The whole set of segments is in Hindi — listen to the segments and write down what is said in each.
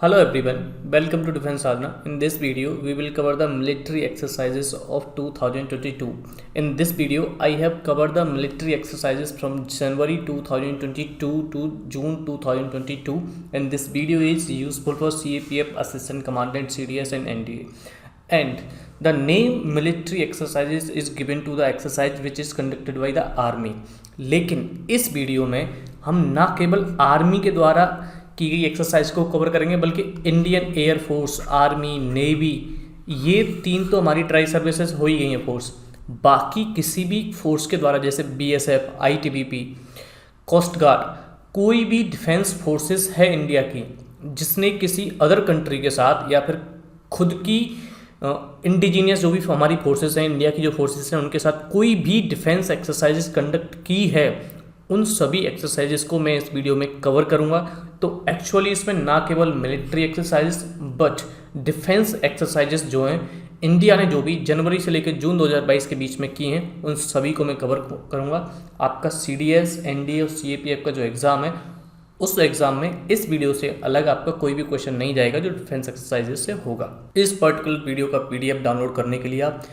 Hello everyone, welcome to Defense Sadhana. In this video, we will cover the military exercises of 2022. In this video, I have covered the military exercises from January 2022 to June 2022, and this video is useful for CAPF, Assistant Commandant, CDS and NDA. And the name military exercises is given to the exercise which is conducted by the army. लेकिन इस वीडियो में हम ना केवल आर्मी के द्वारा की गई एक्सरसाइज को कवर करेंगे बल्कि इंडियन एयरफोर्स, आर्मी, नेवी, ये तीन तो हमारी ट्राई सर्विसेज हो ही गई हैं फोर्स। बाकी किसी भी फोर्स के द्वारा जैसे बीएसएफ, आईटीबीपी, कोस्ट गार्ड, कोई भी डिफेंस फोर्सेस है इंडिया की जिसने किसी अदर कंट्री के साथ या फिर खुद की इंडिजीनियस जो भी हमारी फोर्सेस हैं, इंडिया की जो फोर्सेस हैं उनके साथ कोई भी डिफेंस एक्सरसाइजेस कंडक्ट की है, उन सभी एक्सरसाइजेस को मैं इस वीडियो में कवर करूंगा। तो एक्चुअली इसमें ना केवल military exercises but defence exercises जो हैं इंडिया ने जो भी जनवरी से लेकर जून 2022 के बीच में की हैं उन सभी को मैं कवर करूंगा। आपका सीडीएस, एनडीए और सीएपीएफ का जो एग्ज़ाम है उस एग्ज़ाम में इस वीडियो से अलग आपका कोई भी क्वेश्चन नहीं जाएगा जो डिफेंस एक्सरसाइजेस से होगा। इस पर्टिकुलर वीडियो का पीडीएफ डाउनलोड करने के लिए आप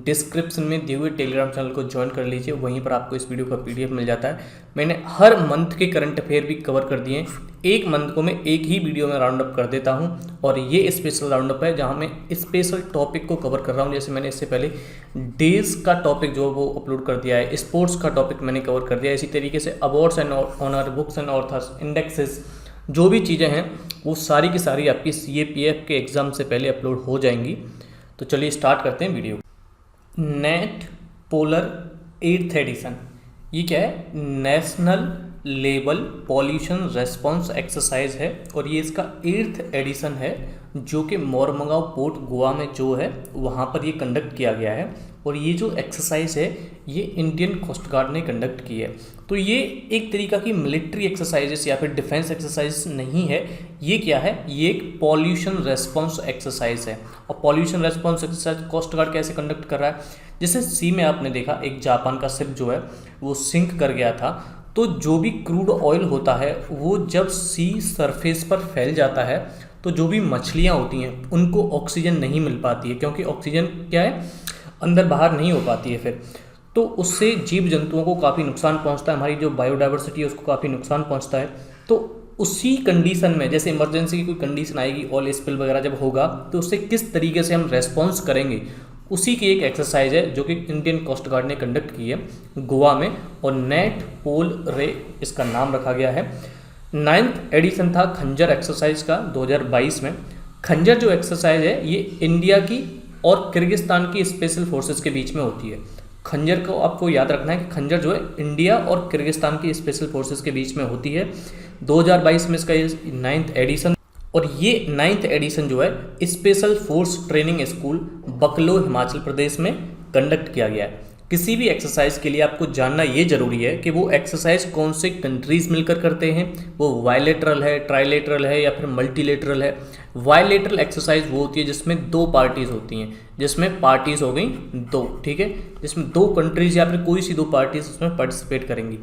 डिस्क्रिप्शन में दिए हुए टेलीग्राम चैनल को ज्वाइन कर लीजिए, वहीं पर आपको इस वीडियो का पीडीएफ मिल जाता है। मैंने हर मंथ के करंट अफेयर भी कवर कर दिए हैं। एक मंथ को मैं एक ही वीडियो में राउंड अप कर देता हूं और ये स्पेशल राउंड अप है जहां मैं स्पेशल टॉपिक को कवर कर रहा हूं। जैसे मैंने इससे पहले डेज का टॉपिक जो वो अपलोड कर दिया है, स्पोर्ट्स का टॉपिक मैंने कवर कर दिया। इसी तरीके से awards and honour, books and authors, indexes, जो भी चीज़ें हैं वो सारी की सारी आपकी सीएपीएफ के एग्ज़ाम से पहले अपलोड हो जाएंगी। तो चलिए स्टार्ट करते हैं video. Net polar 8th addition, ये क्या है? National level pollution response exercise है और ये इसका 8th एडिशन है जो कि मोरमुगांव पोर्ट गोवा में जो है वहाँ पर ये कंडक्ट किया गया है। और ये जो एक्सरसाइज है ये इंडियन कोस्ट गार्ड ने कंडक्ट की है। तो ये एक तरीका की मिलिट्री एक्सरसाइजेस या फिर डिफेंस एक्सरसाइज नहीं है, ये क्या है? ये एक पॉल्यूशन रेस्पॉन्स एक्सरसाइज है। और pollution response exercise coast guard कैसे कंडक्ट कर रहा है? जैसे सी में आपने देखा एक जापान का शिप जो है वो सिंक कर गया था, तो जो भी क्रूड ऑयल होता है वो जब सी सरफेस पर फैल जाता है तो जो भी मछलियाँ होती हैं उनको ऑक्सीजन नहीं मिल पाती है, क्योंकि ऑक्सीजन क्या है, अंदर बाहर नहीं हो पाती है फिर, तो उससे जीव जंतुओं को काफ़ी नुकसान पहुंचता है, हमारी जो बायोडाइवर्सिटी है उसको काफ़ी नुकसान पहुंचता है। तो उसी कंडीशन में जैसे इमरजेंसी की कोई कंडीशन आएगी, ऑयल स्पिल वगैरह जब होगा तो उससे किस तरीके से हम रेस्पॉन्स करेंगे, उसी की एक एक्सरसाइज है जो कि इंडियन कोस्ट गार्ड ने कंडक्ट की है गोवा में। और नेट पोल रे इसका नाम रखा गया है। 9th एडिशन था खंजर एक्सरसाइज का 2022 में। खंजर जो एक्सरसाइज है ये इंडिया की और किर्गिस्तान की स्पेशल फोर्सेस के बीच में होती है। खंजर को आपको याद रखना है कि खंजर जो है इंडिया और किर्गिस्तान की स्पेशल फोर्सेस के बीच में होती है। 2022 में इसका 9th एडिशन, और ये 9th एडिशन जो है स्पेशल फोर्स ट्रेनिंग स्कूल बकलो हिमाचल प्रदेश में कंडक्ट किया गया है। किसी भी एक्सरसाइज के लिए आपको जानना ये जरूरी है कि वो एक्सरसाइज कौन से कंट्रीज मिलकर करते हैं, वो बायलैटरल है, ट्राइलेटरल है या फिर मल्टीलेटरल है। बायलैटरल एक्सरसाइज वो होती है जिसमें दो पार्टीज होती हैं, जिसमें पार्टीज हो गई दो, ठीक है, जिसमें दो कंट्रीज या फिर कोई सी दो पार्टीज उसमें पार्टिसिपेट करेंगी।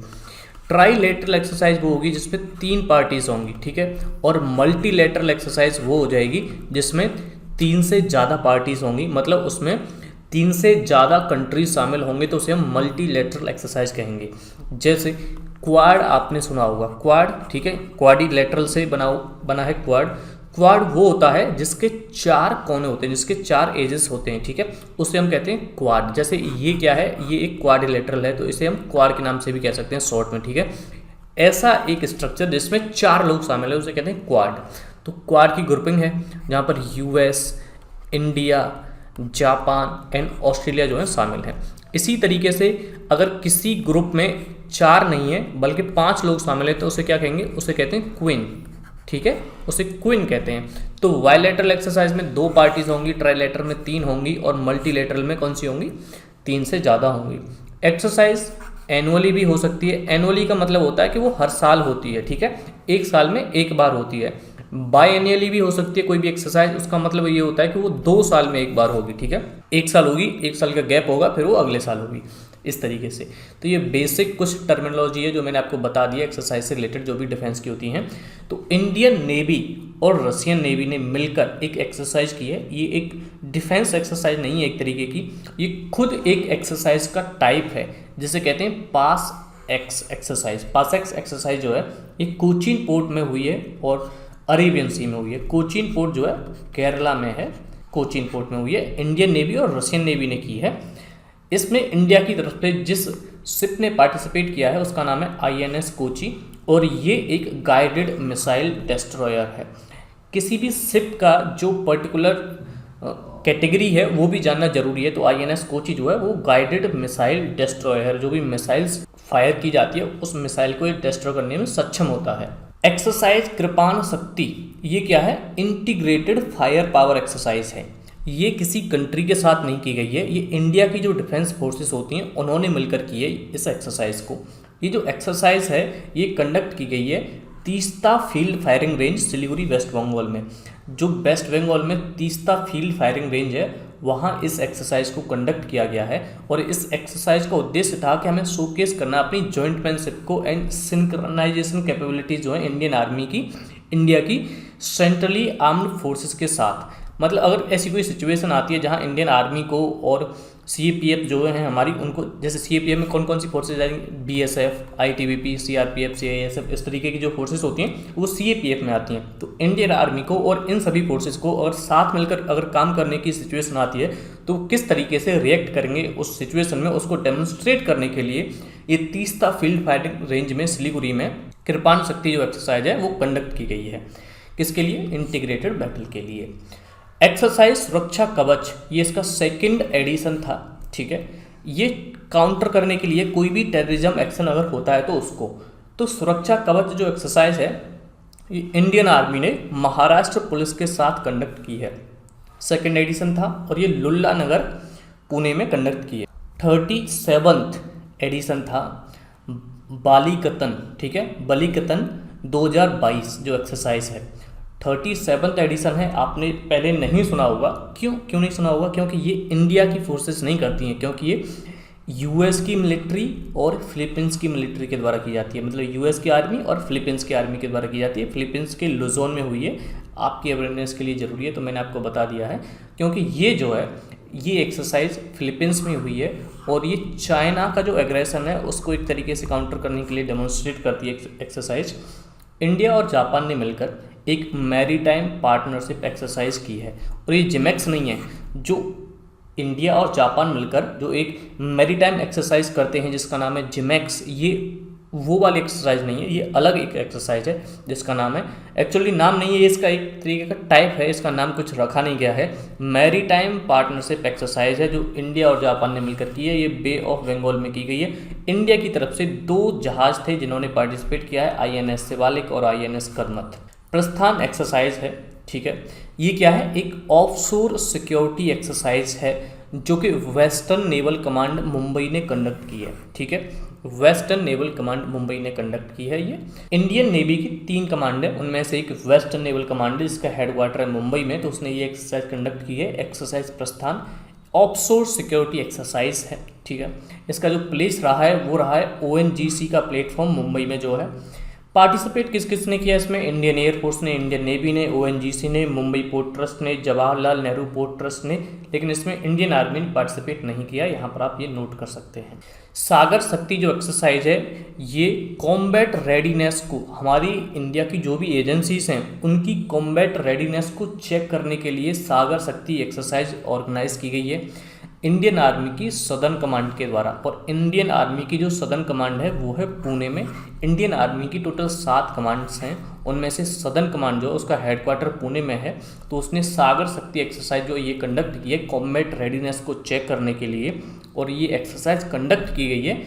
ट्राइलेटरल एक्सरसाइज वो होगी जिसमें 3 पार्टीज होंगी, ठीक है। और मल्टीलेटरल एक्सरसाइज वो हो जाएगी जिसमें 3 से ज़्यादा पार्टीज होंगी, मतलब उसमें 3 से ज़्यादा कंट्रीज शामिल होंगे तो उसे हम मल्टीलेटरल एक्सरसाइज कहेंगे। जैसे क्वाड आपने सुना होगा, क्वाड, ठीक है, क्वाड्रिलेटरल से बना है क्वाड। क्वाड वो होता है जिसके 4 कोने होते हैं, जिसके 4 एजेस होते हैं, ठीक है, उसे हम कहते हैं क्वाड। जैसे ये क्या है, ये एक क्वाड्रिलेटरल है तो इसे हम क्वाड के नाम से भी कह सकते हैं शॉर्ट में, ठीक है। ऐसा एक स्ट्रक्चर जिसमें 4 लोग शामिल है उसे कहते हैं क्वाड। तो क्वाड की ग्रुपिंग है जहाँ पर US, India, Japan and Australia जो है शामिल हैं। इसी तरीके से अगर किसी ग्रुप में 4 नहीं है बल्कि 5 लोग शामिल हैं तो उसे क्या कहेंगे? उसे कहते हैं क्वीन, ठीक है, उसे क्वीन कहते हैं। तो बायलैटरल एक्सरसाइज में 2 पार्टीज होंगी, ट्राइलेटरल में 3 होंगी और मल्टीलेटरल में कौन सी होंगी? 3 से ज़्यादा होंगी। एक्सरसाइज एनुअली भी हो सकती है। एनुअली का मतलब होता है कि वो हर साल होती है, ठीक है, एक साल में एक बार होती है। बायएनुअली भी हो सकती है कोई भी एक्सरसाइज, उसका मतलब ये होता है कि वो 2 साल में एक बार होगी, ठीक है, एक साल होगी, 1 साल का गैप होगा फिर वो अगले साल होगी, इस तरीके से। तो ये बेसिक कुछ टर्मिनोलॉजी है जो मैंने आपको बता दिया एक्सरसाइज से रिलेटेड जो भी डिफेंस की होती हैं। तो इंडियन नेवी और रशियन नेवी ने मिलकर एक एक्सरसाइज की है। ये एक डिफेंस एक्सरसाइज नहीं है एक तरीके की, ये खुद एक एक्सरसाइज का टाइप है जिसे कहते हैं पास एक्स एक्सरसाइज। पास एक्स एक्सरसाइज जो है ये कोचीन पोर्ट में हुई है और अरेबियन सी में हुई है। कोचीन पोर्ट जो है केरला में है, कोचीन पोर्ट में हुई है। इंडियन नेवी और रशियन नेवी ने की है। इसमें इंडिया की तरफ से जिस शिप ने पार्टिसिपेट किया है उसका नाम है INS कोची और ये एक गाइडेड मिसाइल डिस्ट्रॉयर है। किसी भी शिप का जो पर्टिकुलर कैटेगरी है वो भी जानना जरूरी है। तो INS कोची जो है वो गाइडेड मिसाइल डिस्ट्रॉयर, जो भी मिसाइल्स फायर की जाती है उस मिसाइल को डिस्ट्रॉय करने में सक्षम होता है। एक्सरसाइज कृपाण शक्ति ये क्या है? इंटीग्रेटेड फायर पावर एक्सरसाइज है। ये किसी कंट्री के साथ नहीं की गई है, ये इंडिया की जो डिफेंस फोर्सेस होती हैं उन्होंने मिलकर की है इस एक्सरसाइज को। ये जो एक्सरसाइज है ये कंडक्ट की गई है Teesta field firing range, Siliguri, West Bengal में। जो वेस्ट बंगाल में तीस्ता फील्ड फायरिंग रेंज है वहाँ इस एक्सरसाइज को कंडक्ट किया गया है और इस एक्सरसाइज का उद्देश्य था कि हमें शोकेस करना अपनी जॉइंटमैनशिप को एंड सिंक्रोनाइजेशन कैपेबिलिटीज जो है इंडियन आर्मी की इंडिया की सेंट्रली आर्म्ड फोर्सेस के साथ। मतलब अगर ऐसी कोई सिचुएशन आती है जहां इंडियन आर्मी को और CAPF जो है हमारी, उनको जैसे CAPF में कौन कौन सी फोर्सेज आएंगी, BSF, ITBP, CRPF, CISF, इस तरीके की जो फोर्सेस होती हैं वो CAPF में आती हैं। तो इंडियन आर्मी को और इन सभी फोर्सेस को अगर साथ मिलकर अगर काम करने की सिचुएशन आती है तो किस तरीके से रिएक्ट करेंगे उस सिचुएशन में, उसको डेमोन्स्ट्रेट करने के लिए ये तीस्ता फील्ड फायरिंग रेंज में सिलीगुड़ी में कृपाण शक्ति जो एक्सरसाइज है वो कंडक्ट की गई है। किसके लिए? इंटीग्रेटेड बैटल के लिए। एक्सरसाइज सुरक्षा कवच ये इसका सेकंड एडिशन था, ठीक है। ये काउंटर करने के लिए कोई भी टेररिज्म एक्शन अगर होता है तो उसको, तो सुरक्षा कवच जो एक्सरसाइज है ये इंडियन आर्मी ने महाराष्ट्र पुलिस के साथ कंडक्ट की है। सेकंड एडिशन था और ये लुल्ला नगर पुणे में कंडक्ट की है। 37th एडिशन था बालिकतन, ठीक है, बलिकतन 2022 जो एक्सरसाइज है 37th एडिशन है। आपने पहले नहीं सुना होगा, क्यों नहीं सुना होगा? क्योंकि ये इंडिया की फोर्सेस नहीं करती हैं, क्योंकि ये US की मिलिट्री और फिलीपींस की मिलिट्री के द्वारा की जाती है। मतलब US की आर्मी और फिलीपींस की आर्मी के द्वारा की जाती है। फिलीपींस के लुजोन में हुई है, आपकी अवेयरनेस के लिए ज़रूरी है तो मैंने आपको बता दिया है। क्योंकि ये जो है ये एक्सरसाइज फिलीपींस में हुई है और ये चाइना का जो एग्रेशन है उसको एक तरीके से काउंटर करने के लिए डेमोन्स्ट्रेट करती है एक्सरसाइज। इंडिया और जापान ने मिलकर एक मैरीटाइम पार्टनरशिप एक्सरसाइज की है और ये जिमेक्स नहीं है। जो इंडिया और जापान मिलकर जो एक मैरीटाइम एक्सरसाइज करते हैं जिसका नाम है जिमेक्स, ये वो वाली एक्सरसाइज नहीं है, ये अलग एक एक्सरसाइज है जिसका नाम है, एक्चुअली नाम नहीं है, इसका एक तरीके का टाइप है, इसका नाम कुछ रखा नहीं गया है। मैरीटाइम पार्टनरशिप एक्सरसाइज है जो इंडिया और जापान ने मिलकर की है। ये बे ऑफ बंगाल में की गई है। इंडिया की तरफ से 2 जहाज थे जिन्होंने पार्टिसिपेट किया है, INS शिवालिक और INS करमत। प्रस्थान एक्सरसाइज है, ठीक है। ये क्या है? एक ऑफशोर सिक्योरिटी एक्सरसाइज है जो कि वेस्टर्न नेवल कमांड मुंबई ने कंडक्ट की है, ठीक है। वेस्टर्न नेवल कमांड मुंबई ने कंडक्ट की है। ये इंडियन नेवी की 3 कमांड है, उनमें से एक वेस्टर्न नेवल कमांड है जिसका हेडक्वार्टर है मुंबई में, तो उसने ये एक्सरसाइज कंडक्ट की है। एक्सरसाइज प्रस्थान ऑफशोर सिक्योरिटी एक्सरसाइज है, ठीक है। इसका जो प्लेस रहा है वो रहा है ONGC का प्लेटफॉर्म मुंबई में जो है। पार्टिसिपेट किस किस ने किया इसमें? इंडियन एयरफोर्स ने, इंडियन नेवी ने, ONGC ने, मुंबई पोर्ट ट्रस्ट ने, जवाहरलाल नेहरू पोर्ट ट्रस्ट ने, लेकिन इसमें इंडियन आर्मी ने पार्टिसिपेट नहीं किया। यहाँ पर आप ये नोट कर सकते हैं। सागर शक्ति जो एक्सरसाइज है ये कॉम्बैट रेडीनेस को, हमारी इंडिया की जो भी एजेंसीज हैं उनकी कॉम्बैट रेडीनेस को चेक करने के लिए सागर शक्ति एक्सरसाइज ऑर्गेनाइज की गई है इंडियन आर्मी की सदर्न कमांड के द्वारा। और इंडियन आर्मी की जो सदर्न कमांड है वो है पुणे में। इंडियन आर्मी की टोटल 7 कमांड्स हैं, उनमें से सदर्न कमांड जो है उसका हेडक्वार्टर पुणे में है। तो उसने सागर शक्ति एक्सरसाइज जो ये कंडक्ट की है कॉम्बैट रेडीनेस को चेक करने के लिए, और ये एक्सरसाइज कंडक्ट की गई है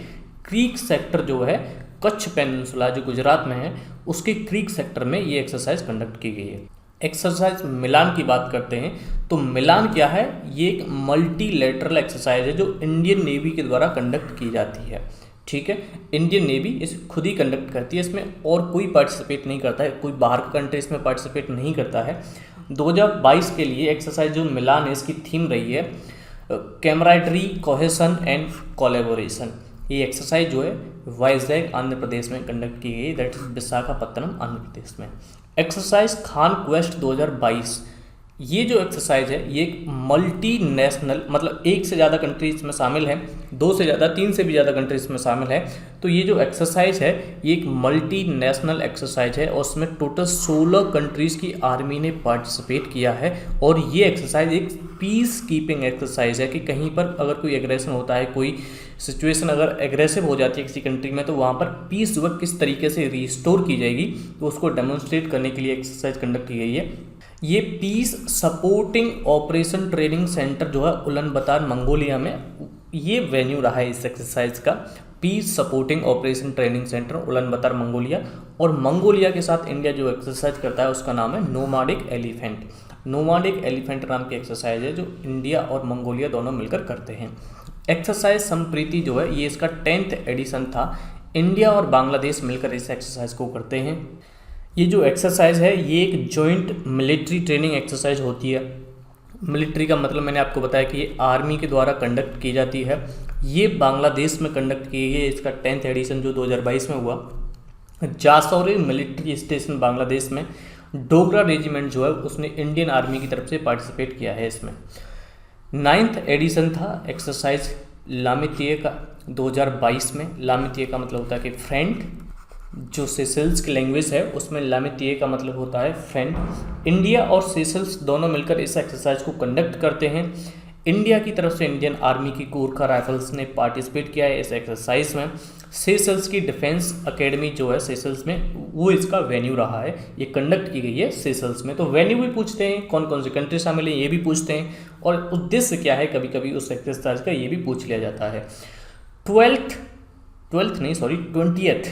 क्रीक सेक्टर जो है कच्छ पेनिनसुला जो गुजरात में है उसके क्रीक सेक्टर में ये एक्सरसाइज कंडक्ट की गई है। एक्सरसाइज मिलान की बात करते हैं तो मिलान क्या है? ये एक मल्टीलेटरल एक्सरसाइज है जो इंडियन नेवी के द्वारा कंडक्ट की जाती है, ठीक है। इंडियन नेवी इसे खुद ही कंडक्ट करती है, इसमें और कोई पार्टिसिपेट नहीं करता है, कोई बाहर का कंट्री इसमें पार्टिसिपेट नहीं करता है। 2022 के लिए एक्सरसाइज जो मिलान है इसकी थीम रही है कैमराडरी, कोहेसन एंड कोलैबोरेशन। ये एक्सरसाइज जो है वाइजैग आंध्र प्रदेश में कंडक्ट की गई, दैट इज विशाखापत्तनम आंध्र प्रदेश में। एक्सरसाइज खान क्वेस्ट 2022, ये जो एक्सरसाइज है ये एक मल्टी नेशनल, मतलब एक से ज़्यादा कंट्री इसमें शामिल है, दो से ज़्यादा, तीन से भी ज़्यादा कंट्री इसमें शामिल है। तो ये जो एक्सरसाइज है ये एक मल्टी नेशनल एक्सरसाइज है और उसमें टोटल 16 कंट्रीज़ की आर्मी ने पार्टिसिपेट किया है। और ये एक्सरसाइज एक पीस कीपिंग एक्सरसाइज है कि कहीं पर अगर कोई एग्रेशन होता है, कोई सिचुएशन अगर एग्रेसिव हो जाती है किसी कंट्री में, तो वहाँ पर पीस वर्क किस तरीके से रिस्टोर की जाएगी, तो उसको डेमोन्स्ट्रेट करने के लिए एक्सरसाइज कंडक्ट की गई है। ये peace supporting operation training centre जो है उलानबातर मंगोलिया में, ये वेन्यू रहा है इस एक्सरसाइज का। Peace supporting operation training centre Ulaanbaatar Mongolia. और मंगोलिया के साथ इंडिया जो एक्सरसाइज करता है उसका नाम है नोमाडिक एलिफेंट। नोमाडिक एलिफेंट नाम की एक्सरसाइज है जो इंडिया और मंगोलिया दोनों मिलकर करते हैं। एक्सरसाइज संप्रीति जो है ये इसका 10th एडिशन था। इंडिया और बांग्लादेश मिलकर इस एक्सरसाइज को करते हैं। ये जो एक्सरसाइज है ये एक जॉइंट मिलिट्री ट्रेनिंग एक्सरसाइज होती है। मिलिट्री का मतलब मैंने आपको बताया कि ये आर्मी के द्वारा कंडक्ट की जाती है। ये बांग्लादेश में कंडक्ट की गई है। इसका 10th एडिशन जो 2022 में हुआ। जासौरी मिलिट्री स्टेशन बांग्लादेश में डोगरा रेजिमेंट जो है उसने इंडियन आर्मी की तरफ से पार्टिसिपेट किया है इसमें। 9th एडिशन था एक्सरसाइज लामितिये का 2022 में। लामितिये का मतलब होता है कि फ्रेंड, जो सेशल्स की लैंग्वेज है उसमें लामितिये का मतलब होता है फ्रेंड। इंडिया और सेशल्स दोनों मिलकर इस एक्सरसाइज को कंडक्ट करते हैं। इंडिया की तरफ से इंडियन आर्मी की गोरखा राइफल्स ने पार्टिसिपेट किया है इस एक्सरसाइज में। सेशल्स की डिफेंस एकेडमी जो है सेशल्स में, वो इसका वेन्यू रहा है। ये कंडक्ट की गई है सेशल्स में। तो वेन्यू भी पूछते हैं, कौन कौन सी कंट्री शामिल है ये भी पूछते हैं, और उद्देश्य क्या है कभी कभी उस एक्सरसाइज का ये भी पूछ लिया जाता है। 20th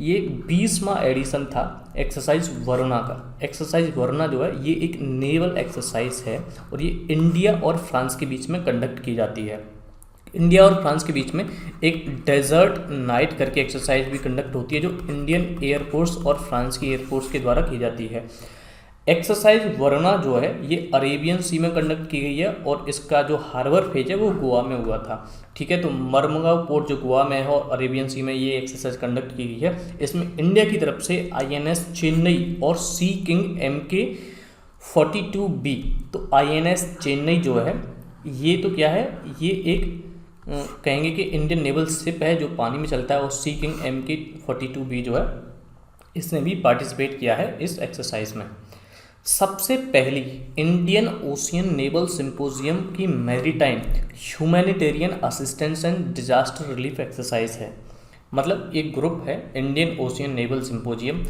ये 20वां एडिशन था एक्सरसाइज वरुणा का। एक्सरसाइज वरुणा जो है ये एक नेवल एक्सरसाइज है और ये इंडिया और फ्रांस के बीच में कंडक्ट की जाती है। इंडिया और फ्रांस के बीच में एक डेजर्ट नाइट करके एक्सरसाइज भी कंडक्ट होती है जो इंडियन एयरफोर्स और फ्रांस की एयरफोर्स के द्वारा की जाती है। एक्सरसाइज वरुणा जो है ये अरेबियन सी में कंडक्ट की गई है और इसका जो हार्बर फेज है वो गोवा में हुआ था। ठीक है, तो मरमुगाव पोर्ट जो गोवा में है और अरेबियन सी में ये एक्सरसाइज कंडक्ट की गई है। इसमें इंडिया की तरफ से INS चेन्नई और सी किंग MK 42B। तो INS चेन्नई जो है ये तो क्या है, ये एक कहेंगे कि इंडियन नेवल शिप है जो पानी में चलता है, और सी किंग MK 42B जो है इसने भी पार्टिसिपेट किया है इस एक्सरसाइज में। सबसे पहली इंडियन ओशियन नेवल सिंपोजियम की maritime humanitarian assistance and disaster relief exercise है। मतलब एक ग्रुप है इंडियन ओशियन नेवल सिंपोजियम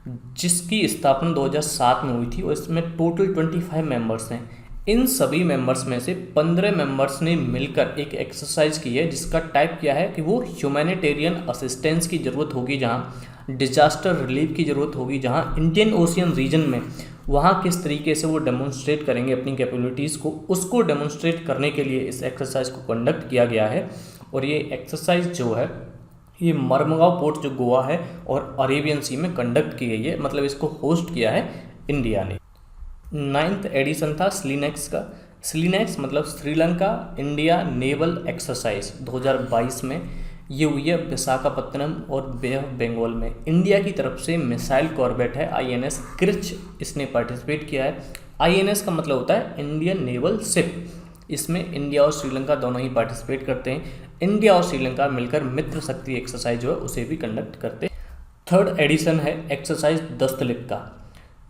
जिसकी स्थापना 2007 में हुई थी और इसमें टोटल 25 मेंबर्स हैं। इन सभी मेंबर्स में से 15 मेंबर्स ने मिलकर एक एक्सरसाइज की है जिसका टाइप क्या है कि वो ह्यूमैनिटेरियन असिस्टेंस की ज़रूरत होगी, जहाँ डिजास्टर रिलीफ की ज़रूरत होगी, जहाँ इंडियन ओशियन रीजन में वहाँ किस तरीके से वो डेमोन्स्ट्रेट करेंगे अपनी कैपेबिलिटीज़ को, उसको डेमोन्स्ट्रेट करने के लिए इस एक्सरसाइज को कंडक्ट किया गया है। और ये एक्सरसाइज जो है ये मरमुगाव पोर्ट जो गोवा है और अरेबियन सी में कंडक्ट की गई है। मतलब इसको होस्ट किया है इंडिया ने। 9th एडिशन था स्लीनेक्स का। स्लीनेक्स मतलब श्रीलंका इंडिया नेवल एक्सरसाइज 2022 में ये हुई है विशाखापत्तनम और बे ऑफ बंगाल में। इंडिया की तरफ से मिसाइल कॉर्वेट है INS क्रिच, इसने पार्टिसिपेट किया है। INS का मतलब होता है इंडियन नेवल शिप। इसमें इंडिया और श्रीलंका दोनों ही पार्टिसिपेट करते हैं। इंडिया और श्रीलंका मिलकर मित्र शक्ति एक्सरसाइज जो है उसे भी कंडक्ट करते हैं। 3rd एडिशन है एक्सरसाइज दस्तलिक का।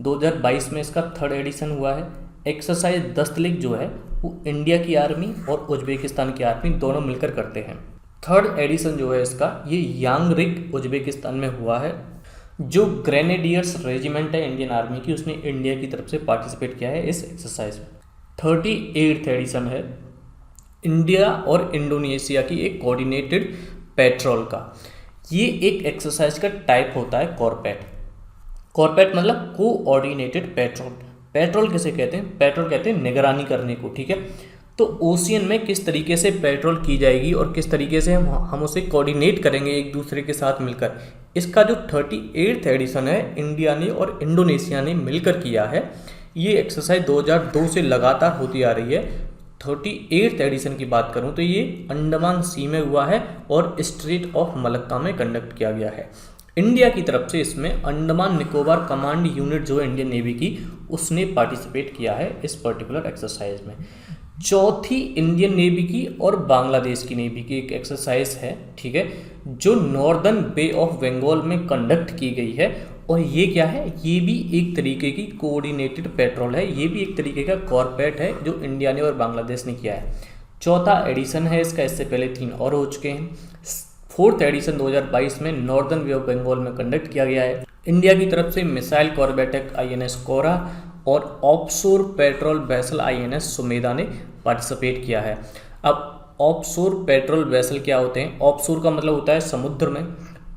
2022 में इसका 3rd एडिशन हुआ है। एक्सरसाइज दस्तलिक जो है वो इंडिया की आर्मी और उज्बेकिस्तान की आर्मी दोनों मिलकर करते हैं। 3rd एडिशन जो है इसका ये यांगरिक उज्बेकिस्तान में हुआ है। जो ग्रेनेडियर्स रेजिमेंट है इंडियन आर्मी की उसने इंडिया की तरफ से पार्टिसिपेट किया है इस एक्सरसाइज में। 38th एडिशन है इंडिया और इंडोनेशिया की एक कोऑर्डिनेटेड पेट्रोल का। ये एक एक्सरसाइज का टाइप होता है कॉर्पेट। कॉर्पेट मतलब कोऑर्डिनेटेड पेट्रोल। पेट्रोल किसे कहते हैं? पेट्रोल कहते हैं निगरानी करने को। ठीक है, तो ओशियन में किस तरीके से पेट्रोल की जाएगी और किस तरीके से हम उसे कोऑर्डिनेट करेंगे एक दूसरे के साथ मिलकर। इसका जो 38th एडिशन है इंडिया ने और इंडोनेशिया ने मिलकर किया है। ये एक्सरसाइज 2002 से लगातार होती आ रही है। 38th एडिशन की बात करूं तो ये अंडमान सी में हुआ है और स्ट्रेट ऑफ मलक्का में कंडक्ट किया गया है। इंडिया की तरफ से इसमें अंडमान निकोबार कमांड यूनिट जो है इंडियन नेवी की, उसने पार्टिसिपेट किया है इस पर्टिकुलर एक्सरसाइज में। चौथी इंडियन नेवी की और बांग्लादेश की नेवी की एक एक्सरसाइज है, ठीक है, जो नॉर्दर्न बे ऑफ बंगाल में कंडक्ट की गई है। और ये क्या है, ये भी एक तरीके की कोऑर्डिनेटेड पेट्रोल है, ये भी एक तरीके का कॉर्पेट है जो इंडिया ने और बांग्लादेश ने किया है। चौथा एडिशन है इसका, इससे पहले 3 और हो चुके हैं। फोर्थ एडिशन 2022 में नॉर्दर्न बे ऑफ बंगाल में कंडक्ट किया गया है। इंडिया की तरफ से मिसाइल कॉर्बेट INS कोरा और offshore patrol vessel INS Sumedha ने पार्टिसिपेट किया है। अब ऑफशोर पेट्रोल वेसल क्या होते हैं? ऑफशोर का मतलब होता है समुद्र में,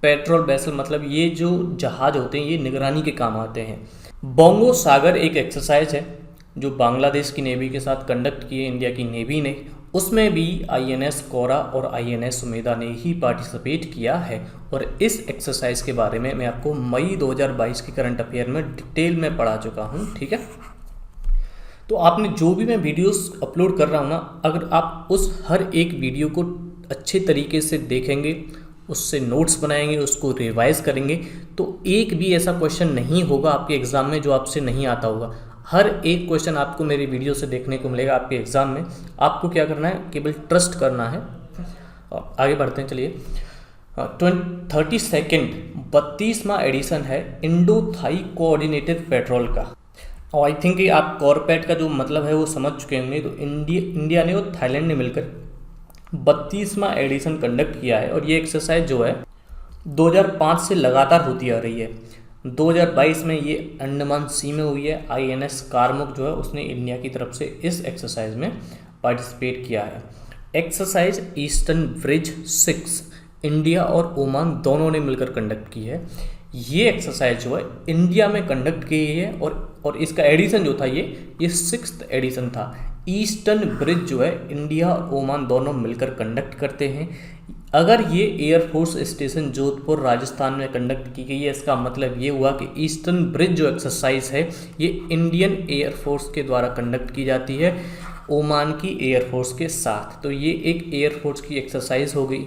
पेट्रोल वेसल मतलब ये जो जहाज होते हैं ये निगरानी के काम आते हैं। बोंगो सागर एक एक्सरसाइज है जो बांग्लादेश की नेवी के साथ कंडक्ट की है इंडिया की नेवी ने, उसमें भी INS कोरा और INS सुमेधा ने ही पार्टिसिपेट किया है। और इस एक्सरसाइज के बारे में मैं आपको मई 2022 के करंट अफेयर में डिटेल में पढ़ा चुका हूँ, ठीक है। तो आपने जो भी मैं वीडियोस अपलोड कर रहा हूँ ना, अगर आप उस हर एक वीडियो को अच्छे तरीके से देखेंगे, उससे नोट्स बनाएंगे, उसको रिवाइज करेंगे, तो एक भी ऐसा क्वेश्चन नहीं होगा आपके एग्ज़ाम में जो आपसे नहीं आता होगा। हर एक क्वेश्चन आपको मेरी वीडियो से देखने को मिलेगा आपके एग्ज़ाम में। आपको क्या करना है, केवल ट्रस्ट करना है। आगे बढ़ते हैं, चलिए। 32वां एडिशन है इंडो थाई कोऑर्डिनेटेड पेट्रोल का। और आई थिंक आप कॉर्पेट का जो मतलब है वो समझ चुके होंगे। तो इंडिया ने और थाईलैंड ने मिलकर 32वां एडिशन कंडक्ट किया है। और ये एक्सरसाइज जो है 2005 से लगातार होती आ रही है। 2022 में ये अंडमान सी में हुई है। INS कारमुक जो है उसने इंडिया की तरफ से इस एक्सरसाइज में पार्टिसिपेट किया है। एक्सरसाइज ईस्टर्न ब्रिज 6 इंडिया और ओमान दोनों ने मिलकर कंडक्ट की है। ये एक्सरसाइज जो है इंडिया में कंडक्ट की गई है और इसका एडिशन जो था ये 6th एडिशन था। ईस्टर्न ब्रिज जो है इंडिया और ओमान दोनों मिलकर कंडक्ट करते हैं। अगर ये एयरफोर्स स्टेशन जोधपुर राजस्थान में कंडक्ट की गई है, इसका मतलब ये हुआ कि ईस्टर्न ब्रिज जो एक्सरसाइज है ये इंडियन एयरफोर्स के द्वारा कंडक्ट की जाती है ओमान की एयरफोर्स के साथ। तो ये एक एयरफोर्स की एक्सरसाइज हो गई।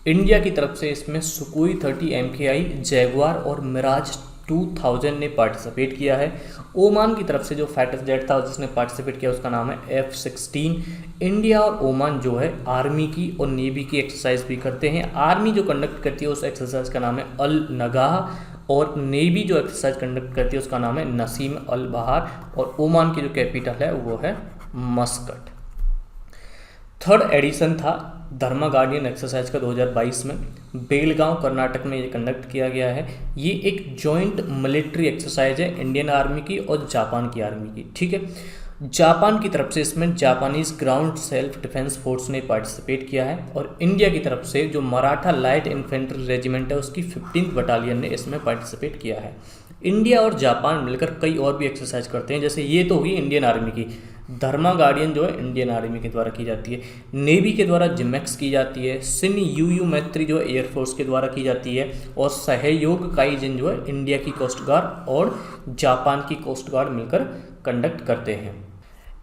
इंडिया की तरफ से इसमें सुकोई 30 MKI, जैगुआर और मिराज 2000 ने पार्टिसिपेट किया है। ओमान की तरफ से जो फाइटर जेट था जिसने पार्टिसिपेट किया उसका नाम है F-16। इंडिया और ओमान जो है आर्मी की और नेवी की एक्सरसाइज भी करते हैं। आर्मी जो कंडक्ट करती है उस एक्सरसाइज का नाम है अल नगाह और नेवी जो एक्सरसाइज कंडक्ट करती है उसका नाम है नसीम अल बहार। और ओमान की जो कैपिटल है वो है मस्कट। थर्ड एडिशन था धर्मा गार्डियन एक्सरसाइज का 2022 में बेलगांव कर्नाटक में ये कंडक्ट किया गया है। ये एक जॉइंट मिलिट्री एक्सरसाइज है इंडियन आर्मी की और जापान की आर्मी की, ठीक है। जापान की तरफ से इसमें Japanese ground self defence force ने पार्टिसिपेट किया है। और इंडिया की तरफ से जो मराठा लाइट इन्फेंट्री रेजिमेंट है उसकी 15th बटालियन ने इसमें पार्टिसिपेट किया है। इंडिया और जापान मिलकर कई और भी एक्सरसाइज करते हैं, जैसे ये तो हुई इंडियन आर्मी की। धर्मा गार्डियन जो है इंडियन आर्मी के द्वारा की जाती है, नेवी के द्वारा जिमेक्स की जाती है, सिन यू मैत्री जो है एयरफोर्स के द्वारा की जाती है, और सहयोग काईजिन जो है इंडिया की कोस्ट गार्ड और जापान की कोस्ट गार्ड मिलकर कंडक्ट करते हैं।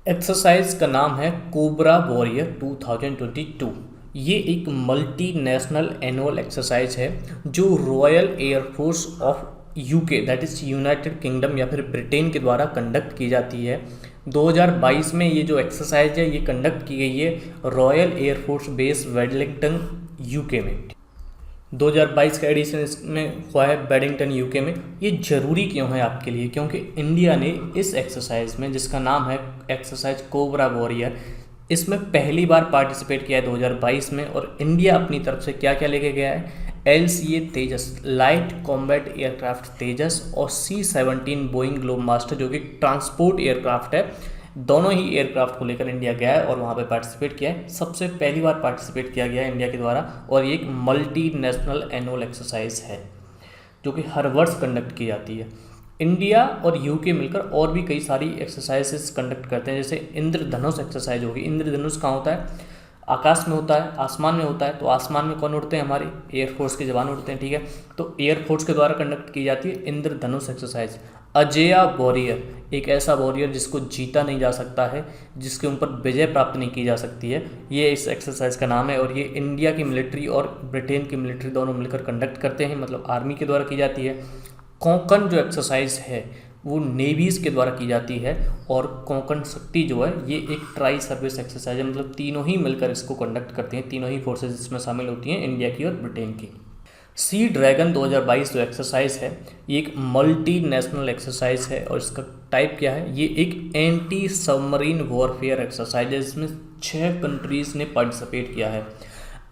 एक्सरसाइज का नाम है कोबरा वॉरियर 2022। ये एक मल्टी नेशनल एनुअल एक्सरसाइज है जो royal air force of UK that is United kingdom या फिर ब्रिटेन के द्वारा कंडक्ट की जाती है। 2022 में ये जो एक्सरसाइज है ये कंडक्ट की गई है royal air force base Wellington UK में। 2022 का एडिशन इसमें हुआ है वेलिंगटन UK में। ये ज़रूरी क्यों है आपके लिए? क्योंकि इंडिया ने इस एक्सरसाइज में जिसका नाम है एक्सरसाइज कोबरा वॉरियर, इसमें पहली बार पार्टिसिपेट किया है 2022 में। और इंडिया अपनी तरफ से क्या क्या लेके गया है? LCA तेजस लाइट कॉम्बैट एयरक्राफ्ट तेजस और C-17 बोइंग ग्लोब मास्टर जो कि ट्रांसपोर्ट एयरक्राफ्ट है। दोनों ही एयरक्राफ्ट को लेकर इंडिया गया है और वहाँ पे पार्टिसिपेट किया है। सबसे पहली बार पार्टिसिपेट किया गया है इंडिया के द्वारा और ये एक मल्टी नेशनल एनुअल एक्सरसाइज है जो कि हर वर्ष कंडक्ट की जाती है। इंडिया और UK मिलकर और भी कई सारी एक्सरसाइजेस कंडक्ट करते हैं, जैसे इंद्रधनुष एक्सरसाइज होगी। इंद्रधनुष कहाँ होता है? आकाश में होता है, आसमान में होता है। तो आसमान में कौन उड़ते हैं? हमारे एयरफोर्स के जवान उड़ते हैं, ठीक है। तो एयरफोर्स के द्वारा कंडक्ट की जाती है इंद्रधनुष एक्सरसाइज। अजेय वॉरियर, एक ऐसा वॉरियर जिसको जीता नहीं जा सकता है, जिसके ऊपर विजय प्राप्त नहीं की जा सकती है, ये इस एक्सरसाइज का नाम है। और ये इंडिया की मिलिट्री और ब्रिटेन की मिलिट्री दोनों मिलकर कंडक्ट करते हैं, मतलब आर्मी के द्वारा की जाती है। कोंकण जो एक्सरसाइज है वो नेवीज़ के द्वारा की जाती है, और कोंकण शक्ति जो है ये एक ट्राई सर्विस एक्सरसाइज है, मतलब तीनों ही मिलकर इसको कंडक्ट करते हैं, तीनों ही फोर्सेज इसमें शामिल होती हैं, इंडिया की और ब्रिटेन की। सी ड्रैगन 2022 जो एक्सरसाइज है ये एक मल्टी नेशनल एक्सरसाइज है, और इसका टाइप क्या है, ये एक एंटी सबमरीन वॉरफेयर एक्सरसाइज है, जिसमें 6 कंट्रीज़ ने पार्टिसिपेट किया है।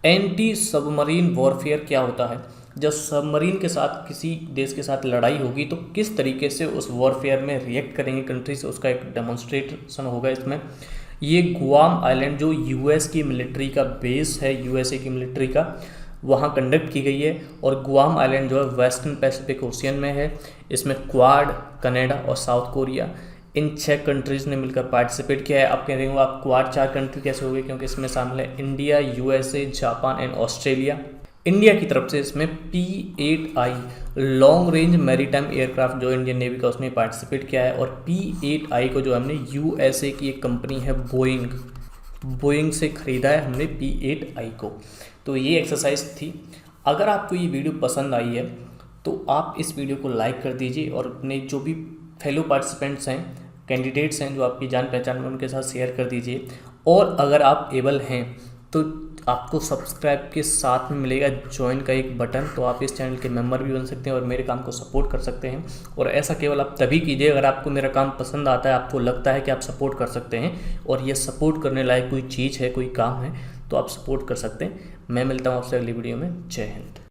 एंटी सबमरीन वॉरफेयर क्या होता है, जब सबमरीन के साथ किसी देश के साथ लड़ाई होगी तो किस तरीके से उस वॉरफेयर में रिएक्ट करेंगे कंट्रीज, उसका एक डेमोन्स्ट्रेशन होगा इसमें। ये गुआम आइलैंड जो यूएस की मिलिट्री का बेस है, यूएसए की मिलिट्री का, वहाँ कंडक्ट की गई है। और गुआम आइलैंड जो है वेस्टर्न पैसिफिक ओशियन में है। इसमें क्वाड, कनाडा और साउथ कोरिया, इन 6 कंट्रीज़ ने मिलकर पार्टिसिपेट किया है। आप कह रहे हो आप क्वाड 4 कंट्री कैसे हो गए, क्योंकि इसमें शामिल है India, USA, Japan and Australia. India की तरफ से इसमें P-8I long range maritime aircraft जो इंडियन नेवी का, उसमें पार्टिसिपेट किया है। और P-8I को जो हमने यूएसए की एक कंपनी है बोइंग से ख़रीदा है हमने P-8I को। तो ये एक्सरसाइज थी। अगर आपको ये वीडियो पसंद आई है तो आप इस वीडियो को लाइक कर दीजिए, और अपने जो भी फेलो पार्टिसिपेंट्स हैं, कैंडिडेट्स हैं जो आपकी जान पहचान में, उनके साथ शेयर कर दीजिए। और अगर आप एबल हैं तो आपको सब्सक्राइब के साथ में मिलेगा ज्वाइन का एक बटन, तो आप इस चैनल के मेंबर भी बन सकते हैं और मेरे काम को सपोर्ट कर सकते हैं। और ऐसा केवल आप तभी कीजिए अगर आपको मेरा काम पसंद आता है, आपको लगता है कि आप सपोर्ट कर सकते हैं और ये सपोर्ट करने लायक कोई चीज़ है, कोई काम है, तो आप सपोर्ट कर सकते हैं। मैं मिलता हूँ आपसे अगली वीडियो में। जय हिंद।